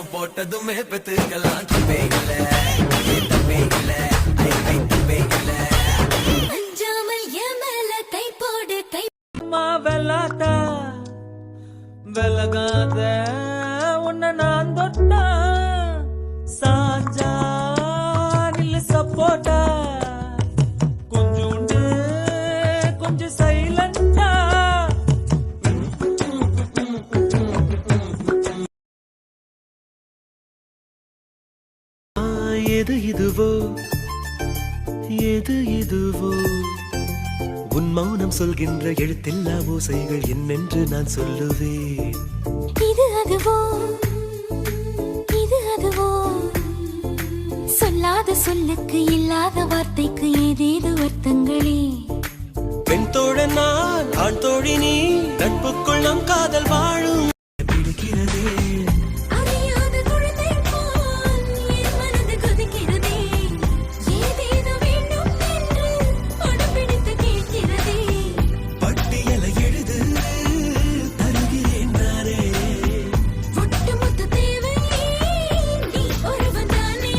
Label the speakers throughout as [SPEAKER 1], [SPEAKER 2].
[SPEAKER 1] முத்தம் போட்டதுமே பெத்துக்கலாம் தப்பே இல்ல தப்பே இல்ல தப்பே இல்ல
[SPEAKER 2] அஞ்சாமல் என் மேல கை போடு கை
[SPEAKER 3] வெல்லாத வெலகாத உன்னை நான் தொட்டா சாஞ்சா நில்லு சப்போட்டா கொஞ்சோண்டு கொஞ்சம் சைலண்டா
[SPEAKER 1] எது இதுவோ எது இதுவோ உன் மௌனம் சொல்கின்ற எழுத்தில்லா ஓசைகள் என்னென்று நான் சொல்லுவேன்
[SPEAKER 2] இது அதுவோ சொல்லாத சொல்லுக்கு இல்லாத வார்த்தைக்கு ஏதேது அர்த்தங்களே
[SPEAKER 1] பெண் தோழன் நான் ஆண் தோழி நீ நட்புக்குள் நம் காதல் வாழும் பிடிக்கிறதே
[SPEAKER 2] அறியாத குழந்தை போல் என் மனது கொதிக்கிறதே ஏதேதோ வேண்டும் என்று படப்பிடித்து கேட்கிறதே
[SPEAKER 1] பட்டியலை எழுது தருகிறேன் நானே
[SPEAKER 2] ஒட்டுமொத்த தேவை நீ ஒருவன் தானே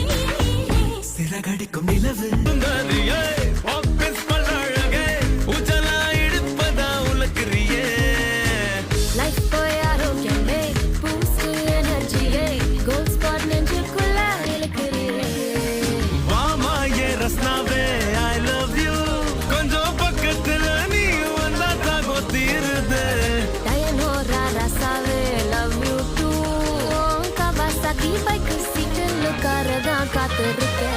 [SPEAKER 1] சிறகடிக்கும் நிலவு
[SPEAKER 2] லைஃப் போய் ஆரோக்கியமே பூஸ்ட் எனர்ஜியே கோல்ட் ஸ்பாட் நெஞ்சுக்குள்ள இழுக்கிறே டயனோரா ரசாவே love you too Kawasaki bike சீட்டில் உட்காரதான் காத்திருக்கேன்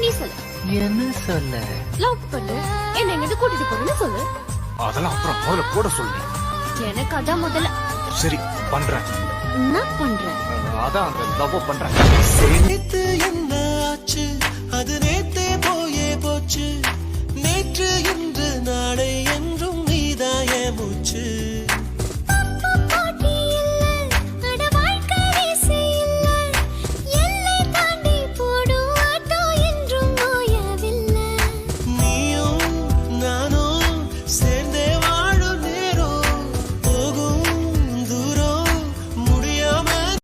[SPEAKER 2] நீ சொல்லு
[SPEAKER 1] என்ன சொல்ல
[SPEAKER 2] லவ் பண்ணு என்ன எங்க கூட்டிட்டு போறேன்னு சொல்லு
[SPEAKER 4] அதெல்லாம் அப்புறம் முதல்ல போட சொல்லு.
[SPEAKER 2] எனக்கு அதான் முதல்ல
[SPEAKER 4] சரி பண்றேன்.
[SPEAKER 2] என்ன பண்றேன்
[SPEAKER 4] அதான் அந்த லவ் பண்றேன்.
[SPEAKER 1] நேத்து என்ன ஆச்சு அது நேத்தே போயே போச்சு நேற்று இன்று